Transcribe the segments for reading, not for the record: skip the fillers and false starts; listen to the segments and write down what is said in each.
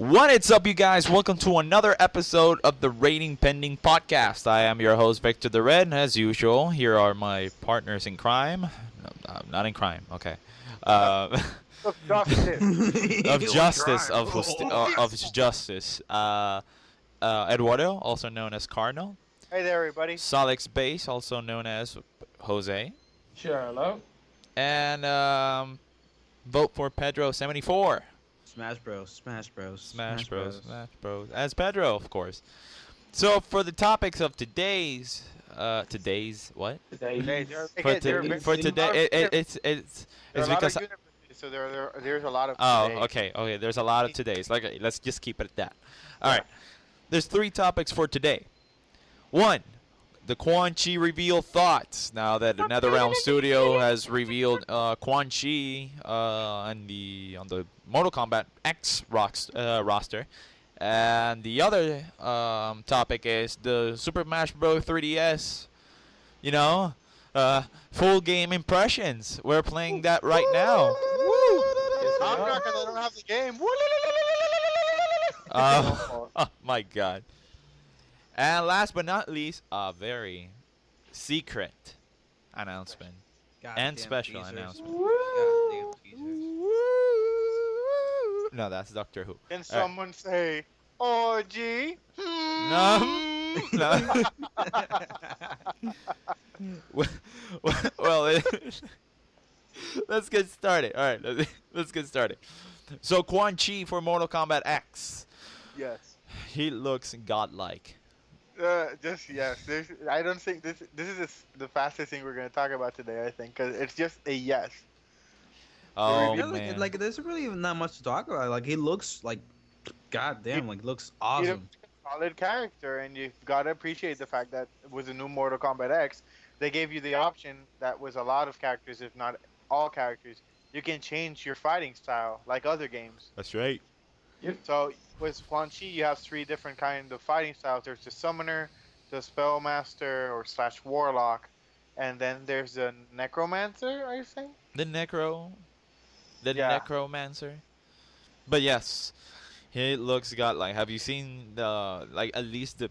What is up, you guys? Welcome to another episode of the Rating Pending Podcast. I am your host, Victor the Red. As usual, here are my partners in crime. No, not in crime. Okay. Of justice. of justice, of justice. Eduardo, also known as Cardinal. Hey there, everybody. Salix Base, also known as Jose. Sure, hello. And vote for Pedro 74. Smash Bros. Smash Bros. Smash Bros. As Pedro, of course. So for the topics of today's what? Today. For today, it's because So there's a lot of okay. There's a lot of today's. Let's just keep it at that. All right. There's 3 topics for today. 1, the Quan Chi reveal thoughts. Now that the NetherRealm Studio has revealed Quan Chi on the Mortal Kombat X roster, and the other topic is the Super Smash Bros. 3DS. You know, full game impressions. We're playing that right now. I'm not because I don't have the game. Oh my God. And last but not least, a very secret announcement and special announcement. Goddamn teasers. No, that's Doctor Who. Can someone say, "Oh, gee"? No. Well, let's get started. All right, let's get started. So Quan Chi for Mortal Kombat X. Yes. He looks godlike. Yes. I don't think this is the fastest thing we're gonna talk about today. I think because it's just a yes. Oh Yeah, man. like there's really not much to talk about. Like he looks like, goddamn, like looks awesome. He's a solid character, and you've got to appreciate the fact that with the new Mortal Kombat X, they gave you the option that was a lot of characters, if not all characters. You can change your fighting style like other games. That's right. So with Quan Chi, you have 3 different kind of fighting styles. There's the Summoner, the Spellmaster or / Warlock, and then there's the Necromancer, I think. The Yeah. Necromancer. But yes, he looks godlike. Have you seen at least the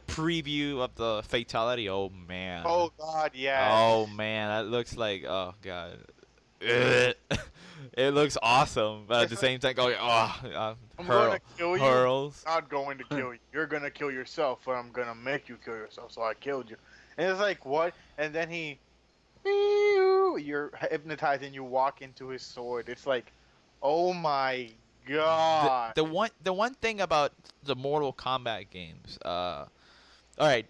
preview of the fatality? Oh man. Oh God, yeah. Oh man, that looks like, oh god. It looks awesome, but at the same time going, I'm gonna kill you. hurls. Not going to kill you. You're gonna kill yourself, but I'm gonna make you kill yourself. So I killed you. And it's like what? And then you're hypnotized and you walk into his sword. It's like, oh my God. The one thing about the Mortal Kombat games, all right,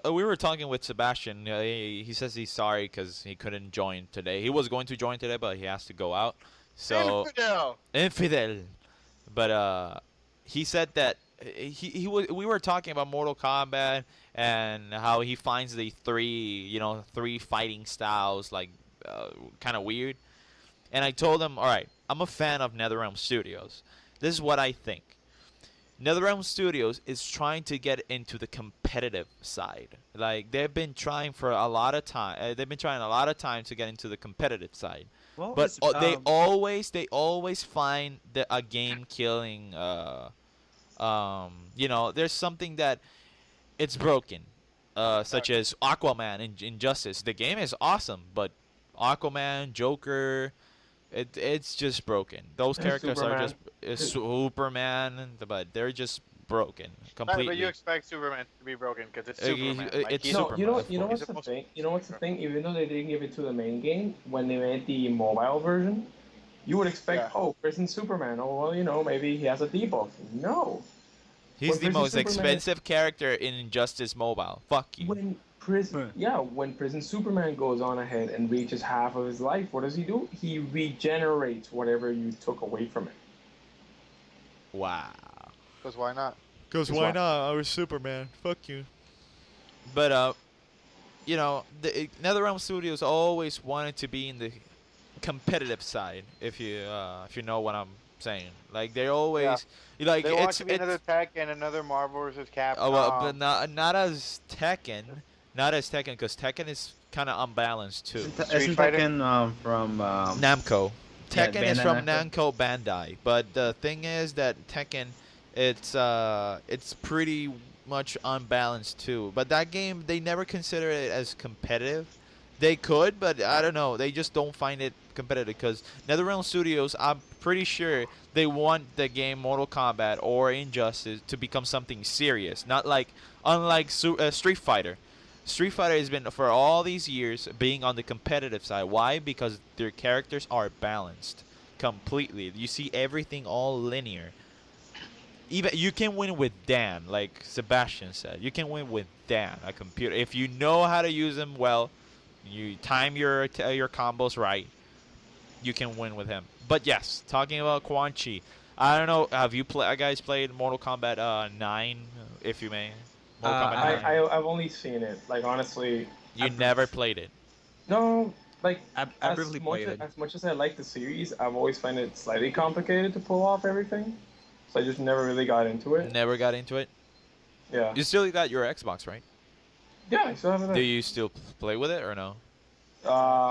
we were talking with Sebastian. He says he's sorry because he couldn't join today. He was going to join today, but he has to go out. So infidel. But he said that we were talking about Mortal Kombat and how he finds the 3 fighting styles like kind of weird. And I told him, all right, I'm a fan of NetherRealm Studios. This is what I think. NetherRealm Studios is trying to get into the competitive side. Like they've been trying for a lot of time. They've been trying a lot of time to get into the competitive side. Well, But they always find a game killing. There's something that it's broken, such as Aquaman in Injustice. The game is awesome, but Aquaman, Joker, it's just broken. Those characters are just Superman, but they're just broken completely. But you expect Superman to be broken because it's Superman. it's he's Superman. You know what's the thing? You know what's the thing? Even though they didn't give it to the main game, when they made the mobile version, you would expect, Prison Superman. Oh well, maybe he has a debuff. No. He's the Prison most Superman- expensive character in Injustice Mobile. Fuck you. When Prison Superman goes on ahead and reaches half of his life, what does he do? He regenerates whatever you took away from him. Wow. Because why not? Because why not? I was Superman. Fuck you. But the NetherRealm Studios always wanted to be in the competitive side. If you know what I'm saying, like they always They want to be another Tekken, another Marvel vs. Capcom. Oh well, but not as Tekken, because Tekken is kind of unbalanced too. Isn't Tekken from Namco. Yeah, Tekken is Bandai from Namco. Namco Bandai, but the thing is that Tekken, it's pretty much unbalanced too. But that game, they never consider it as competitive. They could, but I don't know. They just don't find it competitive because NetherRealm Studios, I'm pretty sure they want the game Mortal Kombat or Injustice to become something serious, not like unlike Street Fighter. Street Fighter has been for all these years being on the competitive side. Why? Because their characters are balanced completely. You see everything all linear. Even you can win with Dan, like Sebastian said. You can win with Dan, a computer. If you know how to use him well, you time your combos right, you can win with him. But yes, talking about Quan Chi, I don't know. Have guys played Mortal Kombat 9, if you may? Mortal Kombat I, 9. I, I I've only seen it. Like honestly, You never played it. no. Like I briefly played it. as much as I like the series, I've always found it slightly complicated to pull off everything. So I just never really got into it. Never got into it. Yeah. You still got your Xbox, right? Yeah, I still have it Do there. you still play with it or no?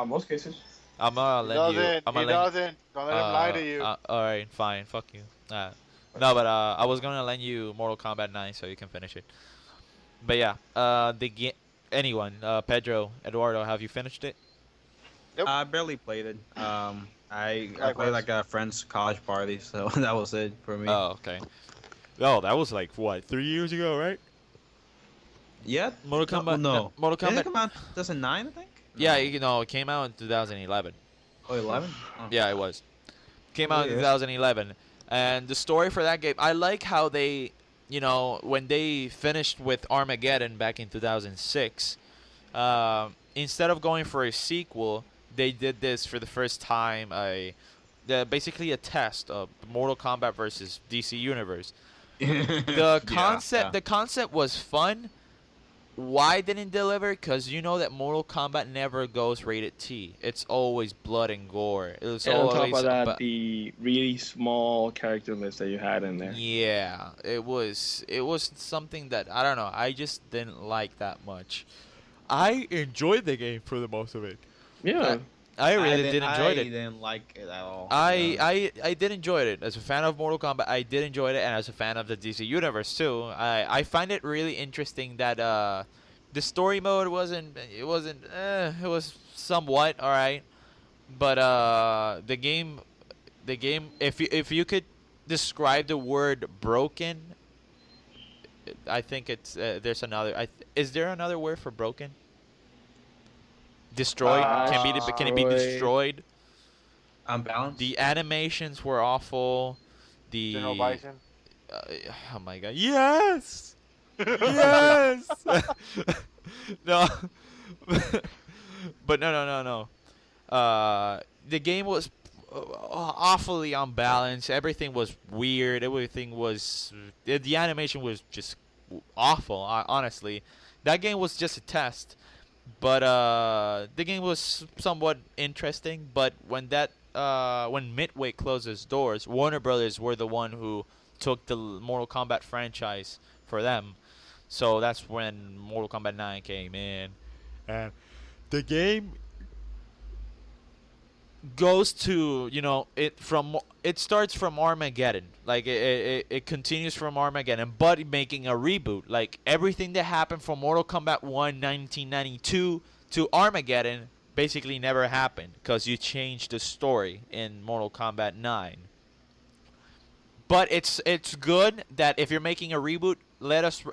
Most cases. I'm gonna He lend you. doesn't. I'm He gonna lend. doesn't. Don't let him lie to you. All right, fine. Fuck you. No, but I was gonna lend you Mortal Kombat 9 so you can finish it. But yeah, the game. Anyone, Pedro, Eduardo, have you finished it? Nope. I barely played it. I played Likewise. like a friend's college party, so that was it for me. Oh, okay. Oh, that was like what 3 years ago, right? Yeah. Mortal No, Kombat. no. Mortal Did it Kombat. come out 2009? I think. Yeah, No. it came out in 2011. Oh, 11. Oh. Yeah, it was. Came Oh, out in yeah. 2011, and the story for that game, I like how they, when they finished with Armageddon back in 2006, instead of going for a sequel, they did this for the first time. Basically a test of Mortal Kombat versus DC Universe. The concept, Yeah. the concept was fun. Why didn't deliver? Because you know that Mortal Kombat never goes rated T. It's always blood and gore. It's And on top always of that, the really small character list that you had in there. yeah. It was something that I don't know. I just didn't like that much. I enjoyed the game for the most of it. Yeah. I really didn't- did enjoy I it. didn't like it at all. to be honest. I did enjoy it as a fan of Mortal Kombat. I did enjoy it, and as a fan of the DC universe too. I find it really interesting that the story mode it was somewhat all right, but the game if you could describe the word broken, I think it's there's another. Is there another word for broken? Destroyed can it be Destroyed. destroyed? Unbalanced. The animations were awful. General The Bison. uh, oh my god, yes, yes. No, but no. The game was awfully unbalanced. Everything was weird. Everything was the animation was just awful. Honestly, that game was just a test. But the game was somewhat interesting. But when Midway closed its doors, Warner Brothers were the one who took the Mortal Kombat franchise for them. So that's when Mortal Kombat 9 came in, and the game goes to it starts from Armageddon, like it continues from Armageddon, but making a reboot. Like everything that happened from Mortal Kombat 1 1992 to Armageddon basically never happened because you changed the story in Mortal Kombat 9. But it's good that if you're making a reboot, let us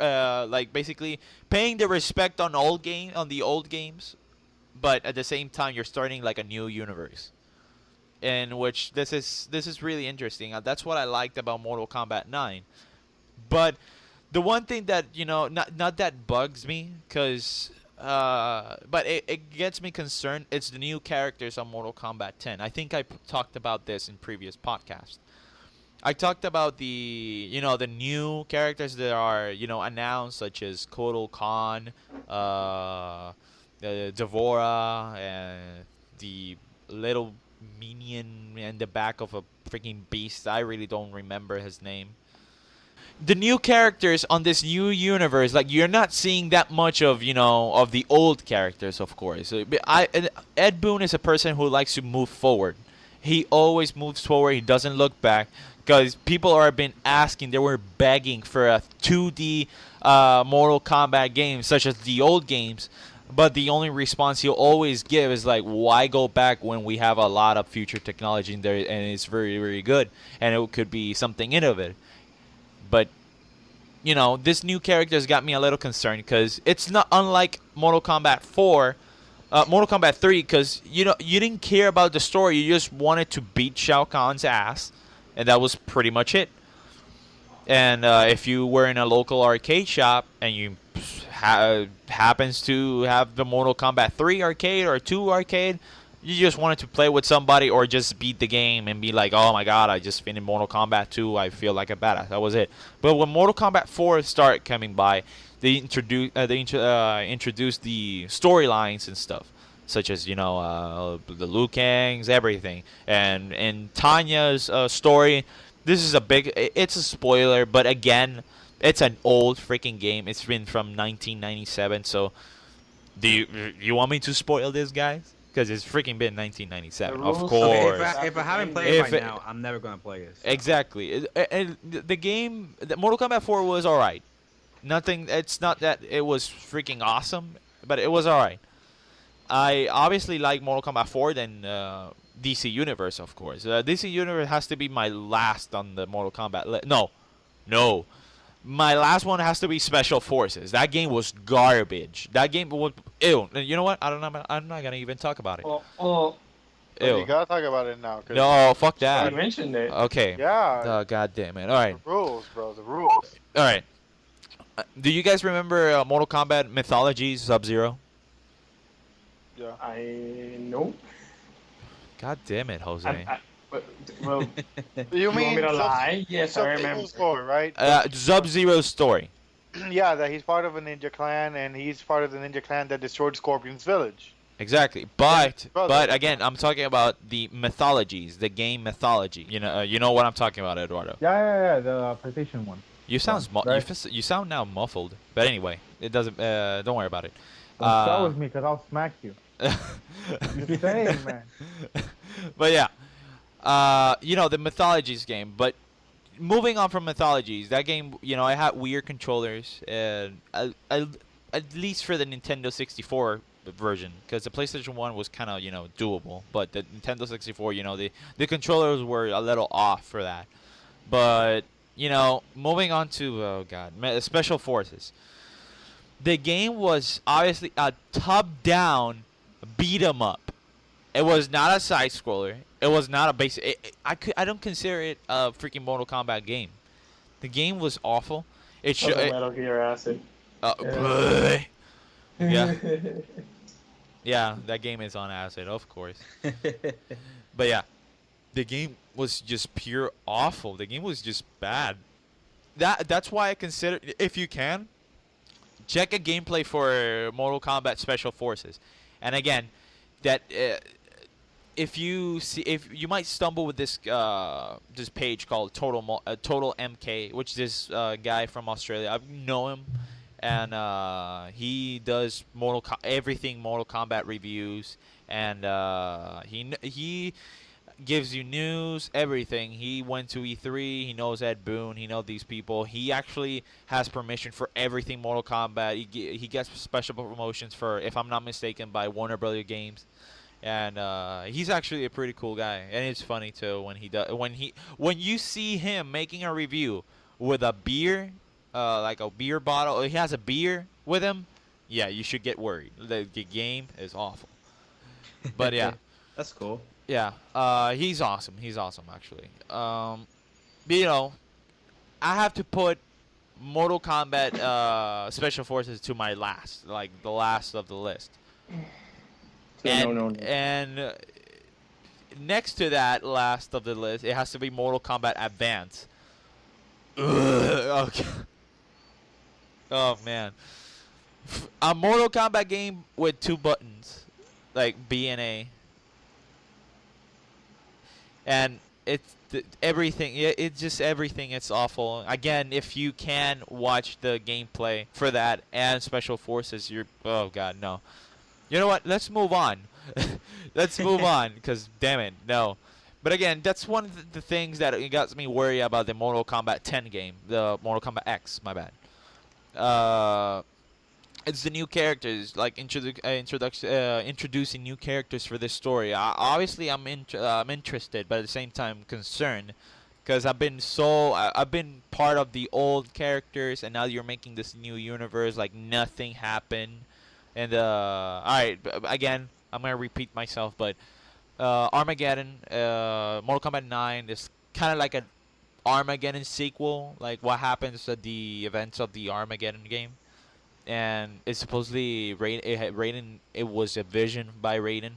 like basically paying the respect on the old games, but at the same time you're starting like a new universe in which this is really interesting. That's what I liked about Mortal Kombat 9. But the one thing that not that bugs me, cause but it gets me concerned. It's the new characters on Mortal Kombat 10. I think I talked about this in previous podcasts. I talked about the new characters that are announced, such as Kotal Khan, Devora, and the little minion in the back of a freaking beast. I really don't remember his name. The new characters on this new universe, like you're not seeing that much of the old characters, of course. Ed Boon is a person who likes to move forward, He always moves forward. He doesn't look back. Because people are been asking, they were begging for a 2D Mortal Kombat game, such as the old games. But the only response he'll always give is like, "Why go back when we have a lot of future technology in there and it's very, very good, and it could be something innovative." But this new character has got me a little concerned because it's not unlike Mortal Kombat 4, Mortal Kombat 3, because you didn't care about the story. You just wanted to beat Shao Kahn's ass, and that was pretty much it. And if you were in a local arcade shop and you happens to have the Mortal Kombat 3 arcade or 2 arcade, you just wanted to play with somebody or just beat the game and be like, oh my god, I just finished Mortal Kombat 2, I feel like a badass. That was it. But when Mortal Kombat 4 started coming by, they introduced the storylines and stuff, such as the Liu Kang's, everything, and Tanya's story. This is it's a spoiler, but again, it's an old freaking game. It's been from 1997. So, do you want me to spoil this, guys? Because it's freaking been 1997. The Of rules course. say If I haven't played If it it- by now, I'm never gonna play it. So. Exactly. And the game, Mortal Kombat 4 was alright. Nothing. It's not that it was freaking awesome, but it was alright. I obviously like Mortal Kombat 4 than DC Universe, of course. DC Universe has to be my last on the Mortal Kombat. No. My last one has to be Special Forces. That game was garbage. That game was ew. You know what? I'm not gonna even talk about it. Oh, But you Ew. gotta talk about it now. No, fuck you that. mentioned it. Okay. Yeah. God damn it. All right. The rules, bro. The rules. All right. Do you guys remember Mortal Kombat Mythology Sub-Zero? Yeah. I know. God damn it, Jose. Well, You you want mean me to Sub- lie? Yes, I remember. Score, right? Sub-Zero's story. Yeah, that he's part of a ninja clan, and he's part of the ninja clan that destroyed Scorpion's village. Exactly, but brother. again, I'm talking about the mythologies, the game mythology. You know what I'm talking about, Eduardo. Yeah, the PlayStation one. You sound right. you sound now muffled. But anyway, it doesn't. Don't worry about it. Don't start with me, cause I'll smack you. You're saying, man. But yeah, the mythologies game. But moving on from mythologies, that game, I had weird controllers, and at least for the Nintendo 64 version, because the PlayStation 1 was kind of doable, but the Nintendo 64, the controllers were a little off for that. But moving on to Special Forces. The game was obviously a top-down beat 'em up. It was not a side scroller. It was not a basic. I don't consider it a freaking Mortal Kombat game. The game was awful. It Of should. the Metal Gear Acid. Yeah. Yeah. Yeah, that game is on acid, of course. But yeah, the game was just pure awful. The game was just bad. That's why I consider, if you can, check a gameplay for Mortal Kombat Special Forces. And again, that if you might stumble with this page called Total MK, which is this guy from Australia. I know him, and he does everything Mortal Kombat reviews, and he gives you news, everything. He went to E3. He knows Ed Boon. He knows these people. He actually has permission for everything Mortal Kombat. He gets special promotions for, if I'm not mistaken, by Warner Brother Games. And he's actually a pretty cool guy, and it's funny too when you see him making a review with a beer, like a beer bottle. He has a beer with him. Yeah, you should get worried. The game is awful. But yeah. That's cool. Yeah, he's awesome. He's awesome, actually. But, I have to put Mortal Kombat Special Forces to my last, like the last of the list. No. And next to that last of the list, it has to be Mortal Kombat Advance. Ugh, okay. Oh man, a Mortal Kombat game with 2 buttons, like B and A. And it's everything. It's just everything. It's awful. Again, if you can watch the gameplay for that and Special Forces, oh god, no. You know what? Let's move on. Let's move on, because damn it, no. But again, that's one of the things that it got me worried about the Mortal Kombat 10 game, the Mortal Kombat X. My bad. It's the new characters, like introducing new characters for this story. Obviously, I'm interested, but at the same time concerned, because I've been part of the old characters, and now you're making this new universe like nothing happened. And all right, again, I'm gonna repeat myself, but Armageddon, Mortal Kombat 9 is kind of like an Armageddon sequel, like what happens at the events of the Armageddon game. And it's supposedly Raiden. It was a vision by Raiden.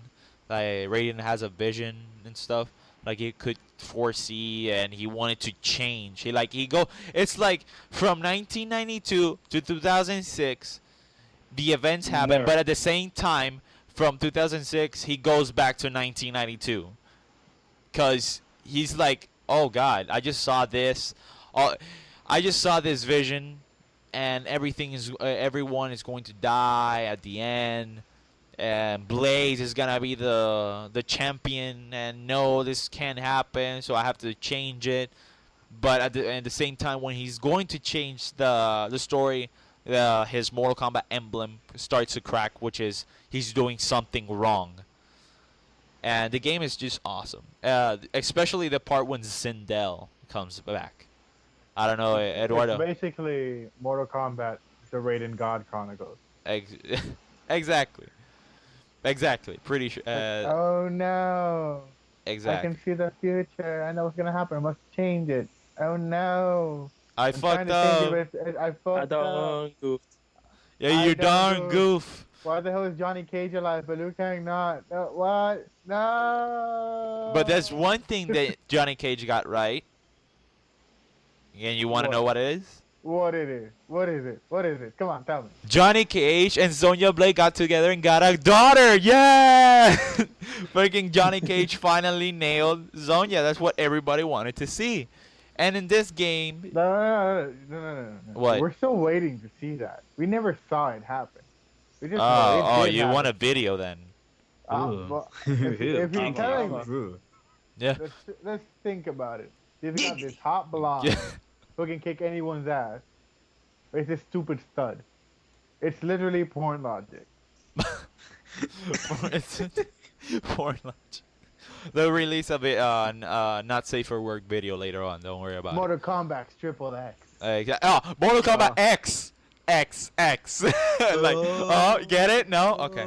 Like Raiden has a vision and stuff. Like he could foresee, and he wanted to change. He go. It's like from 1992 to 2006, the events happen, Never. but at the same time, from 2006, he goes back to 1992, cause he's like, oh God, I just saw this. Oh, I just saw this vision, and everyone is going to die at the end, and Blaze is gonna be the champion, and no, this can't happen, so I have to change it. But at the same time, when he's going to change the story, his Mortal Kombat emblem starts to crack, which is he's doing something wrong. And the game is just awesome, especially the part when Sindel comes back. I don't know, It's Eduardo. basically Mortal Kombat, the Raiden God Chronicles. Ex- exactly. Exactly. Pretty sure. Oh no! I Exactly. can see the future. I know what's gonna happen. I must change it. Oh no! I I'm trying fucked to change up. it, but I I fucked up. don't go. Yeah, I you done darn goof. goof. Why the hell is Johnny Cage alive, but Liu Kang not? No, what? No! But there's one thing that Johnny Cage got right, and you want to What? know what it is? What it is? What is it? What is it? Come on, tell me. Johnny Cage and Sonya Blade got together and got a daughter. Yeah! Freaking Johnny Cage finally nailed Sonya. That's what everybody wanted to see. And in this game, No. What? We're still waiting to see that. We never saw it happen. We just know oh, it did you happen. want a video then? Ooh. Well, if you're telling me, Ooh. Yeah. let's think about it. You've got this hot blonde Yeah. who can kick anyone's ass. But it's this stupid stud. It's literally porn logic. Porn launch. They'll release a bit not safe for work video later on. Don't worry about Mortal Kombat Triple X. it. Mortal Kombat X. X. Like, oh, get it? No? Okay.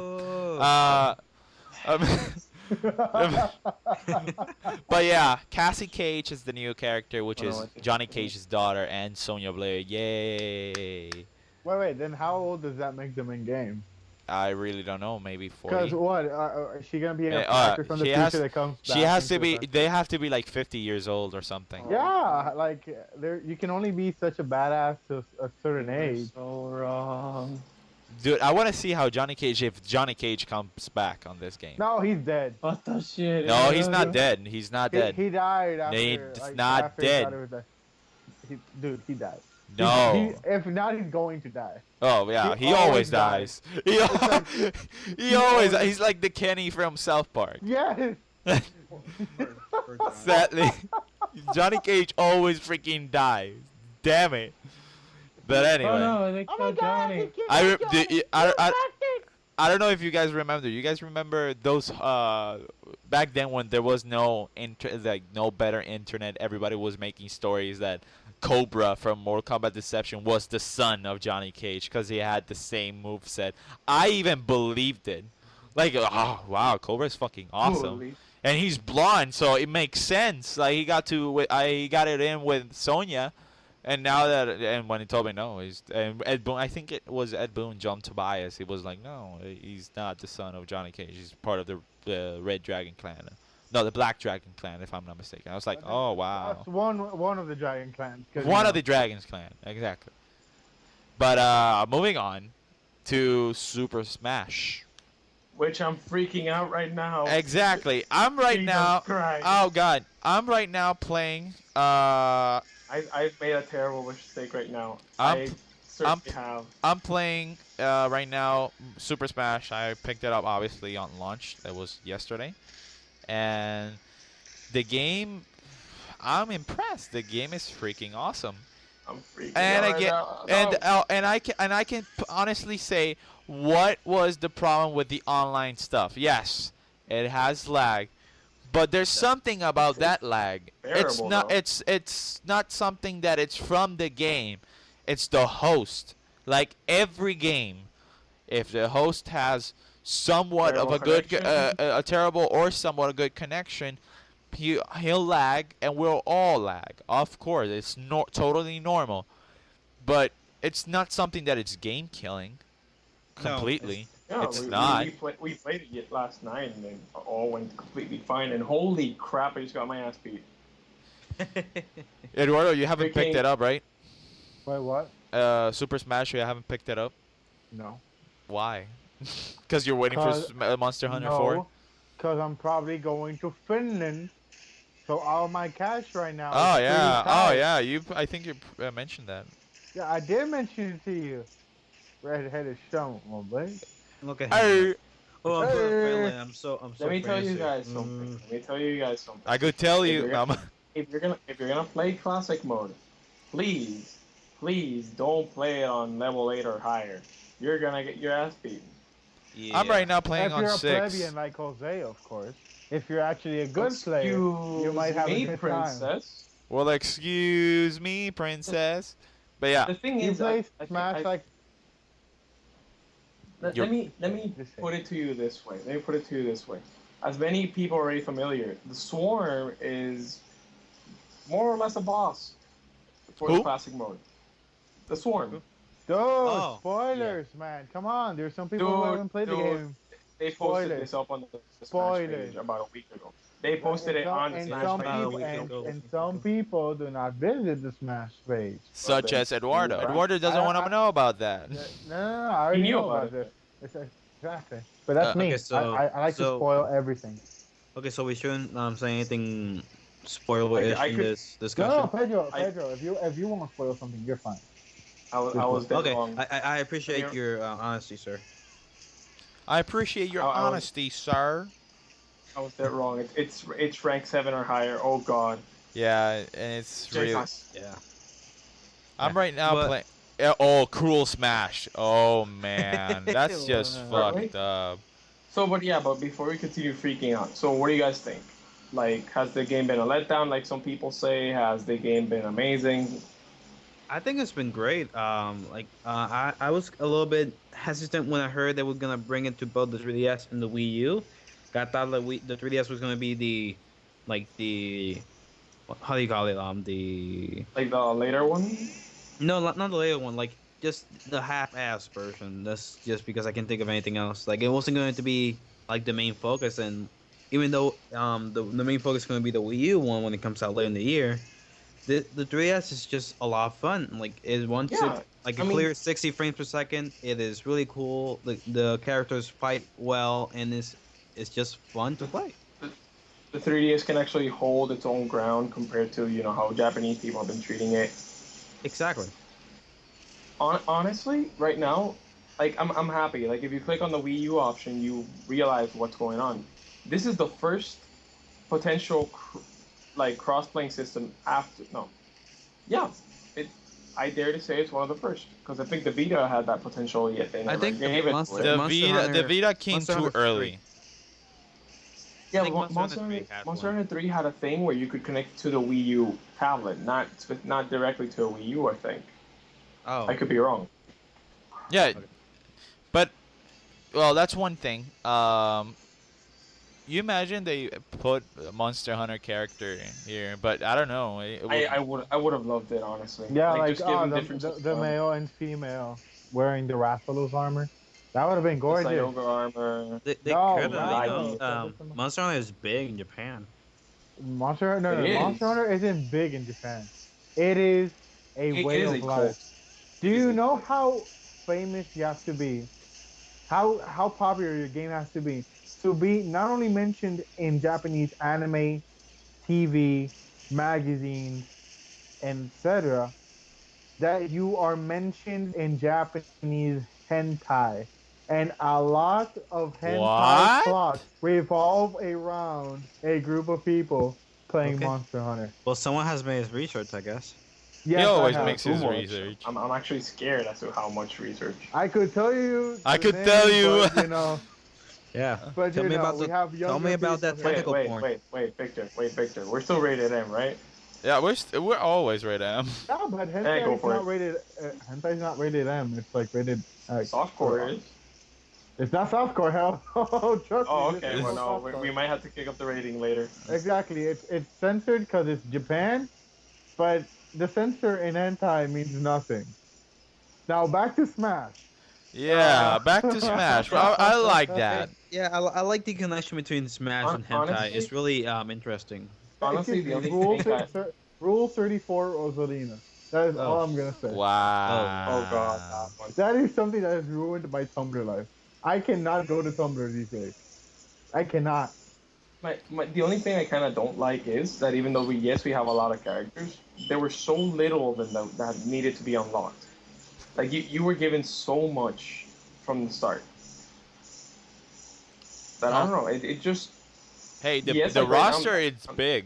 Um, but yeah, Cassie Cage is the new character, which is Johnny Cage's daughter, and Sonya Blade. Yay! Wait. Then how old does that make them in game? I really don't know. Maybe Because 40. what? Is she gonna be an Uh, actor from the she future has- that comes back? She has to into be. the- They have to be like 50 years old or something. Yeah, like there, you can only be such a badass to a certain age. So wrong. Dude, I want to see how Johnny Cage, if Johnny Cage comes back on this game. No, he's dead. What the shit? No, he's not dead. He's not dead. He died after. He's like, not after he dead. thought it was dude, he died. No. If not, he's going to die. Oh yeah, He he always always dies. He always. He's like the Kenny from South Park. Yes. Sadly, Johnny Cage always freaking dies. Damn it. But anyway, Oh no, they killed Johnny. I don't know if you guys remember. You guys remember those back then when there was no no better internet. Everybody was making stories that Cobra from Mortal Kombat Deception was the son of Johnny Cage because he had the same moveset. I even believed it. Like, oh wow, Cobra's fucking awesome. Holy. And he's blonde, so it makes sense. Like he got it in with Sonya, and now and when he told me no, and Ed Boon, I think it was Ed Boon, John Tobias. He was like, no, he's not the son of Johnny Cage. He's part of the Red Dragon Clan. No, the Black Dragon Clan, if I'm not mistaken. I was like, oh wow, That's one of the Dragon clans. 'cause, one you of the Dragons Clan, exactly. But moving on to Super Smash. Which I'm freaking out right now. Exactly. I'm right Jesus now. Christ. Oh God, I'm right now playing. I made a terrible mistake right now. I'm- I certainly have. I'm playing right now Super Smash. I picked it up obviously on launch. That was yesterday, and The game, I'm impressed. The game is freaking awesome. I'm freaking And out right again, now. No. and I can honestly say what was the problem with the online stuff. Yes, it has lag, but there's something about It's that lag. bearable though. It's not something that it's from the game. It's the host. Like every game, if the host has somewhat of Terrible a good connection. a terrible or somewhat a good connection, he'll lag and we'll all lag. Of course, it's totally normal, but it's not something that it's game killing No, it's completely. Yeah, It's we not. we played it yet last night and it all went completely fine. And holy crap, I just got my ass beat. Eduardo, you haven't picked Freaking it up, right? Wait, what? Super Smash, you haven't picked it up. No. Why? Because you're waiting for Cause Monster Hunter 4. no, cause I'm probably going to Finland. So all my cash right now is Oh pretty yeah, oh tight. yeah. You, I think you mentioned that. Yeah, I did mention it to you. Red-headed stone, my boy. Look at him. Hey, Like, oh, I'm so friendly. Hey. I'm so Let me tell you fancy. guys something. Let me tell you guys something. I could tell If you. you're gonna if you're gonna play classic mode, please, please don't play it on level 8 or higher. You're gonna get your ass beaten. Yeah. I'm right now playing If on you're a 6. plebeian like Jose, of course. If you're actually a good player, you Excuse might have a me, good time. princess. Well, excuse me, princess. But yeah, The thing You is, play I think Smash like you're. let me just say. put it to you this way. Let me put it to you this way. As many people are already familiar, the Swarm is more or less a boss for the Who? classic mode. The Swarm. Dude, Oh, spoilers, man. Come on. There's some people who Dude, haven't played the dude, game. they posted Spoilers. this up on the Smash page Spoilers. about a week ago. They posted And it some on the and Smash some page about a a people week week ago. ago. and some people do not visit the Smash page. Well, Such then, as Eduardo. right. Eduardo doesn't want to I know about that. no, I He already knew know about about it. this. It's exactly. But Uh, that's okay. me. I like to spoil everything. Okay. So we shouldn't say anything Like spoiler-ish I in could, this No, discussion. Pedro, I, if you want to spoil something, you're fine. I Just was go. dead Okay. wrong. I Let me, appreciate your honesty, sir. I appreciate your I was honesty, sir. dead wrong. It's rank 7 or higher. Oh God, Yeah, and it's really. Jesus. Yeah. Yeah. I'm right now But playing. Oh, Cruel Smash. Oh man, that's just Are we? fucked up. So, but yeah, but before we continue freaking out, so what do you guys think? Like, has the game been a letdown, like some people say? Has the game been amazing? I think it's been great. I was a little bit hesitant when I heard they were gonna bring it to both the 3DS and the Wii U. I thought the 3DS was gonna be the how do you call it? The Like the later one? no, not the later one. Like just the half-ass version. That's just because I can't think of anything else. Like it wasn't going to be like the main focus, and even though the main focus is going to be the Wii U one when it comes out later in the year, the 3DS is just a lot of fun. Like it once it Yeah, like I a mean, clear 60 frames per second. It is really cool. The characters fight well, and it's just fun to the, play. the, the 3DS can actually hold its own ground compared to how Japanese people have been treating it. Exactly. Honestly, right now, like I'm happy. Like if you click on the Wii U option, you realize what's going on. This is the first potential like cross-playing system after no, yeah, it. I dare to say it's one of the first because I think the Vita had that potential yet they I never think the gave it to Monster it. Monster The Hunter Vita came Monster too Hunter 3. early. Yeah, think but Monster Hunter 3 had Monster one. Hunter 3 had a thing where you could connect to the Wii U tablet, not directly to a Wii U. I think Oh, I could be wrong. Yeah, okay. but well, that's one thing. You imagine they put a Monster Hunter character in here, but I don't know. I would have loved it honestly. Yeah, Like like just give them the, different the armor, male and female wearing the Rathalos armor. That would have been the gorgeous. Kyogre armor. They No, could have, Right. Monster Hunter is big in Japan. Monster no It no Monster is. Hunter isn't big in Japan. It is a It way is a of life. cult. Do It is you a know cult. how famous you have to be? How popular your game has to be not only mentioned in Japanese anime, TV, magazines, etc. That you are mentioned in Japanese hentai. And a lot of hentai what? plots revolve around a group of people. playing Okay. Monster Hunter. Well, someone has made his research, I guess. He Yes, I always have. makes Too his much. research. I'm actually scared as to how much research. I could tell you I the could tell name, you. Yeah. but Tell me about we the. have Tell me younger about people that here. Wait, tentacle wait, porn. wait, wait, Victor, wait, Victor. We're still rated M, right? Yeah, we're always right at him. No, but Hey, hentai go is for not it. rated. Hentai is not rated M. It's like rated X. Softcore is. It's not softcore. Hell, oh, trust me, Oh, this okay. is Well, no no, we softcore. might have to kick up the rating later. Exactly. It's censored because it's Japan, but the censor in hentai means nothing. Now back to Smash. Yeah, back to Smash. I like that. Yeah, I like the connection between Smash and hentai. Honestly, It's really interesting. honestly, Excuse the me. only thing that. Rule 34 Rosalina. That is Oh, all I'm gonna say. oh, Oh God, that Wow. one. That is something that has ruined my Tumblr life. I cannot go to Tumblr these days. I cannot. The only thing I kind of don't like is that even though we have a lot of characters, there were so little of them that needed to be unlocked. Like you were given so much from the start that I Huh? don't know. It just Hey, yes, the like right now, roster is I'm big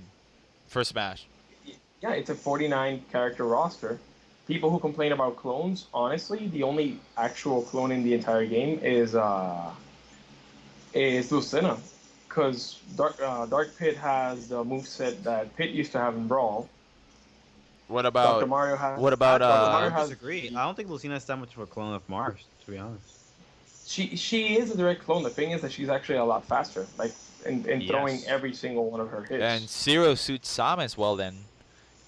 for Smash. yeah, it's a 49 character roster. People who complain about clones, honestly, the only actual clone in the entire game is Lucina, because Dark Pit has the moveset that Pit used to have in Brawl. What Dr. about Mario has what about Dr. I Mario would has disagree. the I don't think Lucina's that much of a clone of Mars, to be honest. she is a direct clone. The thing is that she's actually a lot faster, like in throwing Yes. every single one of her and hits. Zero suits Sam as well? Then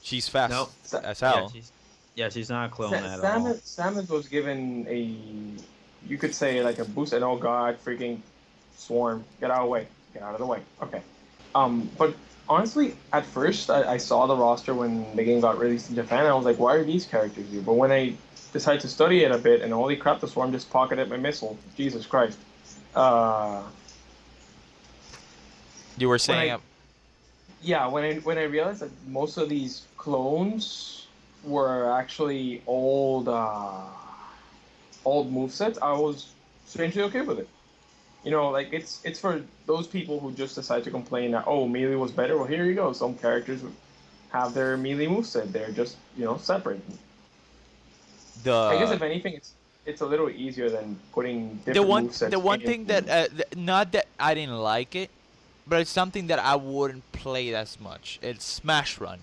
she's fast No. Sa- as Yeah, hell. she's not a clone at all. Samus was given a, you could say like a boost, and oh god, freaking swarm, get out of the way, get out of the way. Okay. But honestly, at first I saw the roster when the game got released in Japan, and I was like, why are these characters here? But when I decided to study it a bit, and holy crap, the swarm just pocketed my missile. Jesus Christ. Uh, You were when saying I yeah, when I realized that most of these clones were actually old movesets, I was strangely okay with it. You know, like it's for those people who just decide to complain that oh melee was better. Well, here you go. Some characters have their melee moveset. They're just separate. I guess the if anything, it's a little easier than putting the different one the movesets one in. thing that not that I didn't like it, but it's something that I wouldn't play as much. It's Smash Run.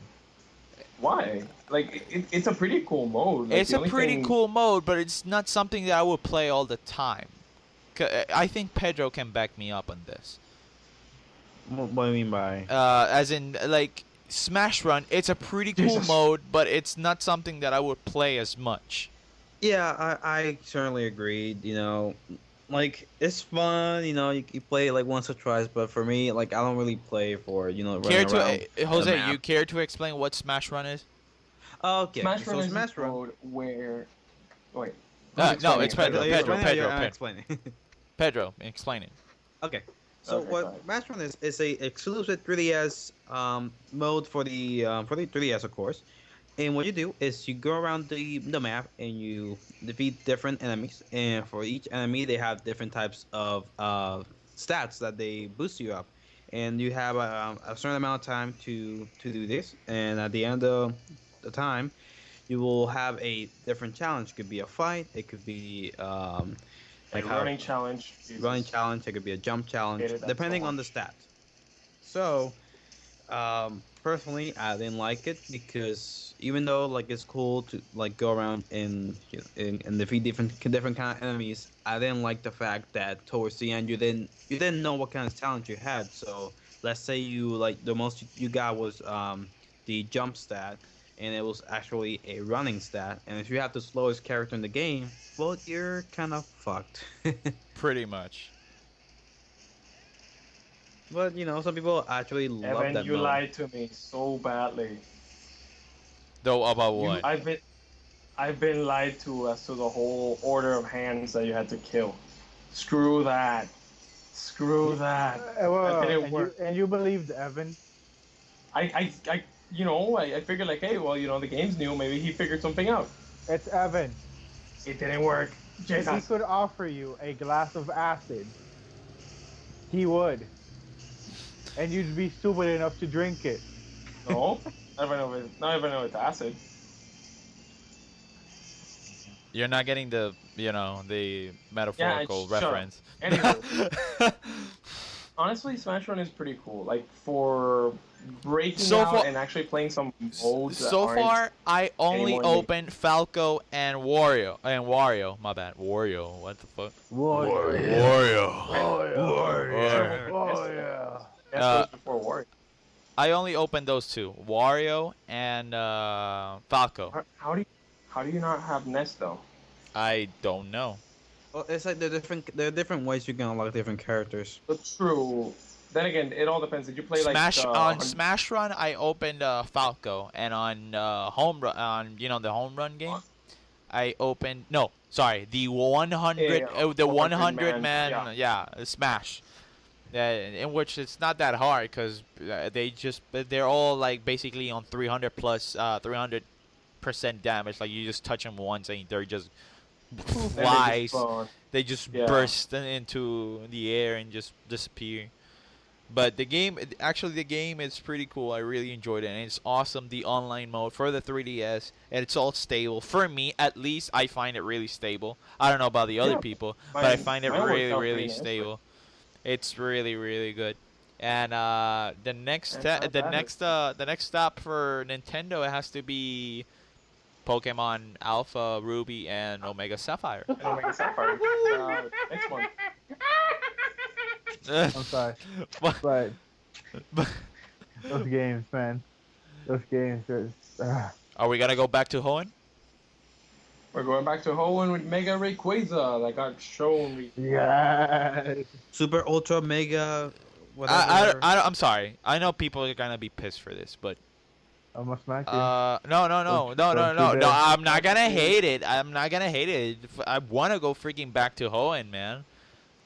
Why? Like it's a pretty cool mode. Like It's the a only pretty thing. cool mode, but it's not something that I would play all the time. I think Pedro can back me up on this. What do you mean by? As in, like, Smash Run, it's a pretty cool Jesus. mode, but it's not something that I would play as much. Yeah, I certainly agree. Like it's fun. You play it like once or twice, but for me, like I don't really play for Care running to, around the Jose, you map. care to explain what Smash Run is? Okay, Smash Run so is Smash a Run. mode where. Wait. No, Explaining it's it, Pedro. Are you Pedro, explaining or Pedro, I'm Pedro. explaining? Pedro, explain it. Okay. So Okay, go what ahead. Smash Run is a exclusive 3DS mode for the 3DS, of course. And what you do is you go around the map and you defeat different enemies. And for each enemy, they have different types of stats that they boost you up. And you have a certain amount of time to do this. And at the end of the time, you will have a different challenge. It could be a fight. It could be A like how running challenge. running Jesus. challenge. It could be a jump challenge, Hated that so depending on the much. stats. So personally, I didn't like it because even though like it's cool to like go around and defeat different kind of enemies, I didn't like the fact that towards the end you didn't know what kind of talent you had. So let's say you like the most you got was the jump stat, and it was actually a running stat. And if you have the slowest character in the game, well, you're kind of fucked. Pretty much. But some people actually love Evan, that you mode. lied to me so badly. Though, about You, what? I've been lied to as to the whole order of hands that you had to kill. Screw that. Screw that. That didn't work. And you believed Evan? I figured like, hey, well, the game's new. Maybe he figured something out. It's Evan. It didn't work. If he Jesus. could offer you a glass of acid, he would, and you'd be stupid enough to drink it. No, not even know it's acid. You're not getting the the Yeah, metaphorical shut up. reference. Anywho, honestly, Smash Run is pretty cool. Like for breaking so out far, and actually playing some modes that so aren't far, I only anymore in the opened Falco and Wario. My bad, Wario. What the fuck? Warrior. Wario. Oh yeah. sure Wario. went with Oh Ness. yeah. Ness Uh, was before War. I only opened those two, Wario and Falco. How do you not have Ness though? I don't know. Well, it's like there are different ways you can unlock different characters. But true. Then again, it all depends. Did you play like Smash the on Smash Run, I opened Falco, and on Home Run, on the Home Run game, I opened the 100 the 100 100 man? man Yeah. Smash. In which it's not that hard because they're all like basically on 300 plus 300% damage. Like you just touch them once and they're just And they just flies. spawn. They just Yeah. burst into the air and just disappear. But the game is pretty cool. I really enjoyed it, and it's awesome. The online mode for the 3DS, and it's all stable. For me, at least, I find it really stable. I don't know about the other Yeah. people, but I Mine, find it mine worked really, out really pretty nicely. stable. It's really, really good. And the next It's not bad. the next stop for Nintendo, it has to be Pokemon Alpha, Ruby, and Omega Sapphire. And Omega Sapphire. Next one. I'm sorry, But- but but- those games, man. Those games are. Are we gonna go back to Hoenn? We're going back to Hoenn with Mega Rayquaza that got shown. Yeah. Super Ultra Mega. Whatever. I'm sorry. I know people are gonna be pissed for this, but I'm gonna smack you. no, Don't do that. I'm not gonna hate it. I'm not gonna hate it. I wanna go freaking back to Hoenn, man.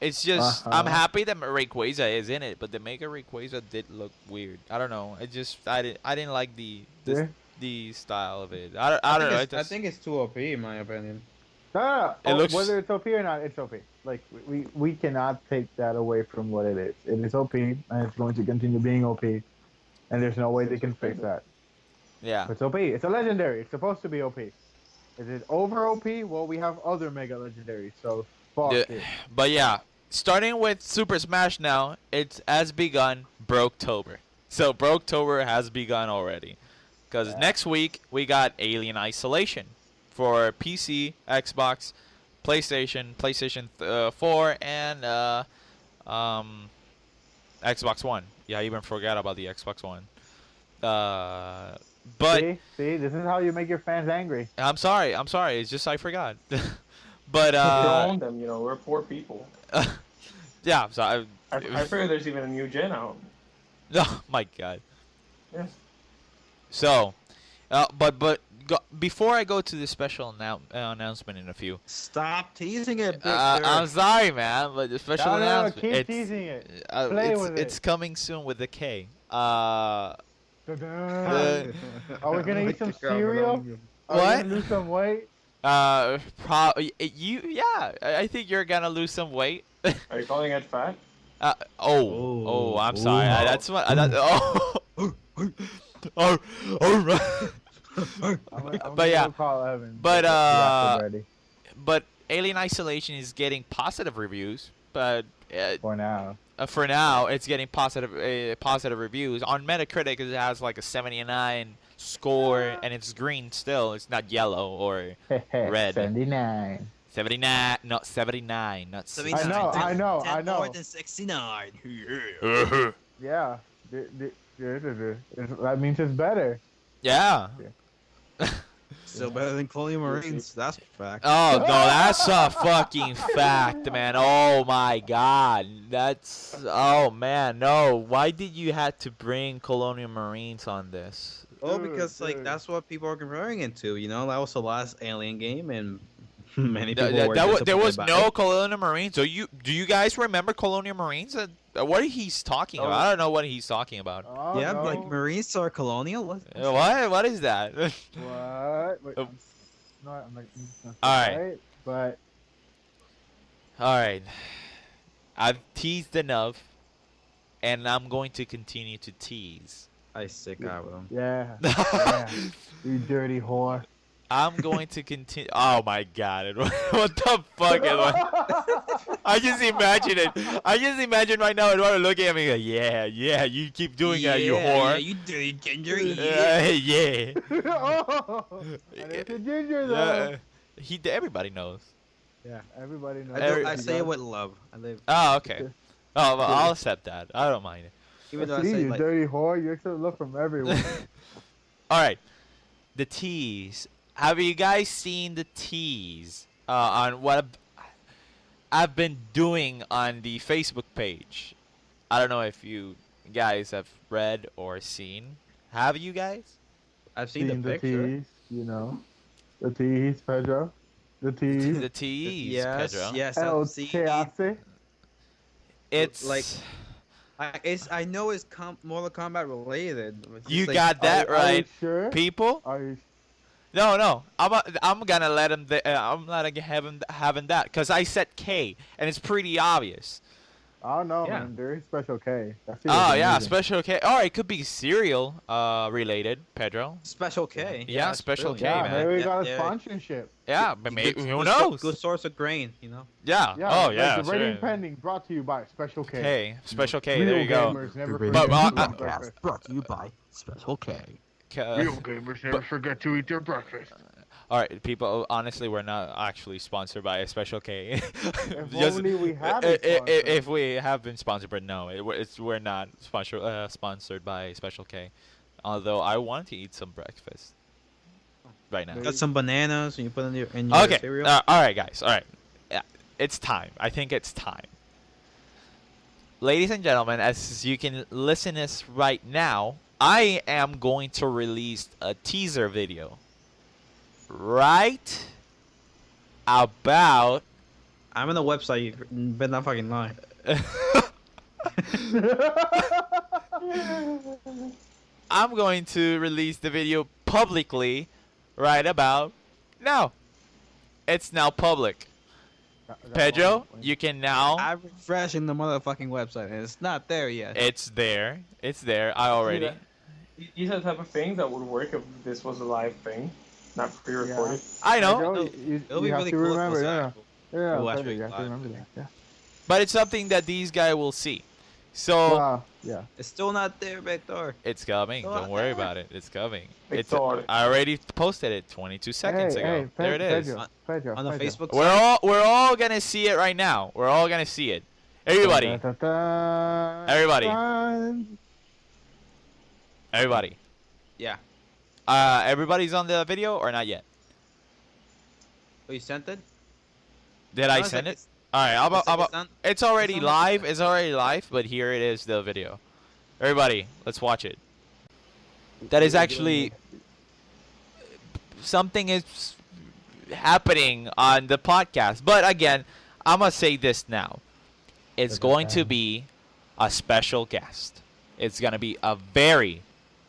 It's just I'm happy that Rayquaza is in it, but the Mega Rayquaza did look weird. I don't know. I didn't like Yeah. the style of it. I don't know. I think it's too OP in my opinion. No. It looks- Whether it's OP or not, it's OP. Like we cannot take that away from what it is. It is OP, and it's going to continue being OP, and there's no way they can fix that. yeah. It's OP. It's a legendary. It's supposed to be OP. Is it over OP? Well, we have other mega legendaries, so fuck Yeah. it. But yeah, starting with Super Smash now, it has begun Broketober. So Broketober has begun already. Because next week, we got Alien Isolation for PC, Xbox, PlayStation 4, and Xbox One. Yeah, I even forgot about the Xbox One. But See, this is how you make your fans angry. I'm sorry. It's just I forgot. But We don't own them, we're poor people. yeah. So I figure there's even a new gen out. oh my god. Yeah. So, before I go to the special announcement in a few, Stop teasing it, Victor. I'm sorry, man, but the special No, announcement, keep it's, teasing it. Play it's, with it's it. coming soon with the K. Da-da. Are we gonna eat some cereal? Are we What? gonna lose some weight? I think you're gonna lose some weight. Are you calling it fat? I'm sorry. That's what. I'm But yeah, gonna call Evan. but, the rap's ready but Alien Isolation is getting positive reviews, but for now. for now it's getting positive reviews on Metacritic. It has like a 79 score, and it's green still. It's not yellow or red. 79. 79, not 79, not 79. I know. More than 69. Yeah. That means it's better. Yeah. Still better than Colonial Marines. That's a fact. Oh no, that's a fucking fact, man. Oh my god, oh man, no. Why did you have to bring Colonial Marines on this? Oh, because like that's what people are comparing it to. That was the last Alien game, and many people were There was disappointed by no it. Colonial Marines. Do you guys remember Colonial Marines? What he's talking about? I don't know what he's talking about. Oh, Yeah, no. like Marines are colonial. What? What is that? What? Wait, Oh. I'm not gonna say Alright. right, but All right, I've teased enough, and I'm going to continue to tease. I sick out with him. Yeah. Yeah. You dirty whore. I'm going to continue. Oh my god! What the fuck? I just imagine it. I just imagine right now Eduardo looking at me like, yeah, yeah, you keep doing that, you Yeah, whore. you dirty ginger. Yeah. Yeah. Oh, and it's a ginger though. Everybody knows. Yeah, everybody knows. Every- I say it with love. I live. Oh, okay. Oh, well, I'll accept that. I don't mind it. Even though I See, say you like, dirty whore. You accept love from everyone. All right, the tease. Have you guys seen the tease on what I've been doing on the Facebook page? I don't know if you guys have read or seen. Have you guys? I've seen the Seen the picture. tease, the tease, Pedro, the tease. The tease, Yes, Pedro. yes, El I've seen. Chasse. It's Like, I know it's Mortal Kombat related. It's you just like, got that Are you right, sure? people. Are you? No. I'm gonna let him. I'm not gonna have him having that because I said K and it's pretty obvious. Oh no, Yeah. man. There is Special K. That shit Oh is yeah, amazing. special K. All right, it could be cereal related, Pedro. Special K. Yeah, that's Special brilliant. K, Yeah, man. maybe we got a Yeah. sponsorship. Yeah, but maybe who Good knows? Good source of grain, you know. Yeah. Yeah. Oh like yeah. The rating Sure. pending brought to you by Special K. K. Special K. Real There you go. gamers never But, forget to eat their podcast breakfast. brought to you by Special K. Real gamers never forget to eat their breakfast. All right, people. Honestly, we're not actually sponsored by a Special K. If only we had a sponsor. if we have been sponsored, but no, we're not sponsored by Special K. Although I want to eat some breakfast right now. Maybe. Got some bananas and you put in your Okay. cereal. All right, guys. All right. Yeah, it's time. I think it's time. Ladies and gentlemen, as you can listen this right now, I am going to release a teaser video. Right about I'm on the website. You better not fucking lie. I'm going to release the video publicly right about now. It's now public. Pedro, you can now. I'm refreshing the motherfucking website and it's not there yet. It's there. It's there. I already. These are the type of things that would work if this was a live thing, not pre-recorded. I know, Pedro, It'll- you It'll be have really to cool. remember. Yeah. Yeah. Watch Pedro, it you have to live. remember that. Yeah. but it's something that these guys will see. So Wow. Yeah. It's still not there, Victor. it's coming. So Don't worry about it. It's coming. It's. Victor. I already posted it 22 seconds ago. Hey, There it is. Pedro, On the Pedro. Facebook We're all gonna see it right now. We're all gonna see it. Everybody, Everybody. everybody. Yeah. Everybody's on the video or not yet? Oh, you sent it? Did I No, it's send like it? All right, it's already it's on the- live. It's already live, but here it is, the video. Everybody, let's watch it. That is actually something is happening on the podcast. But again, I'm gonna say this now. It's going to be a special guest. It's gonna be a very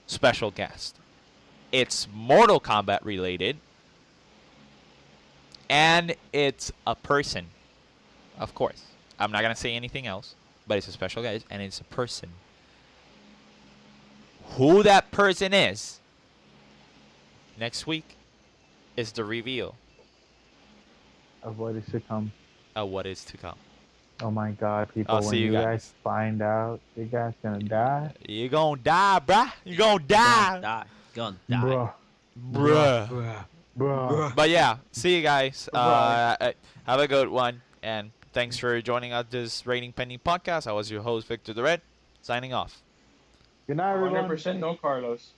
special guest. It's Mortal Kombat related, and it's a person. Of course, I'm not gonna say anything else, but it's a special guest, and it's a person. Who that person is next week is the reveal Of what is to come. of what is to come. Oh my God, people! I'll when see you you guys. guys find out, you guys gonna die, You gonna die, bruh. You gonna die, Gonna bruh, bruh. bruh. But yeah, see you guys. Bye. Have a good one, and thanks for joining us this Rating Pending podcast. I was your host, Victor the Red, signing off. Good night, everyone. 100% no Carlos.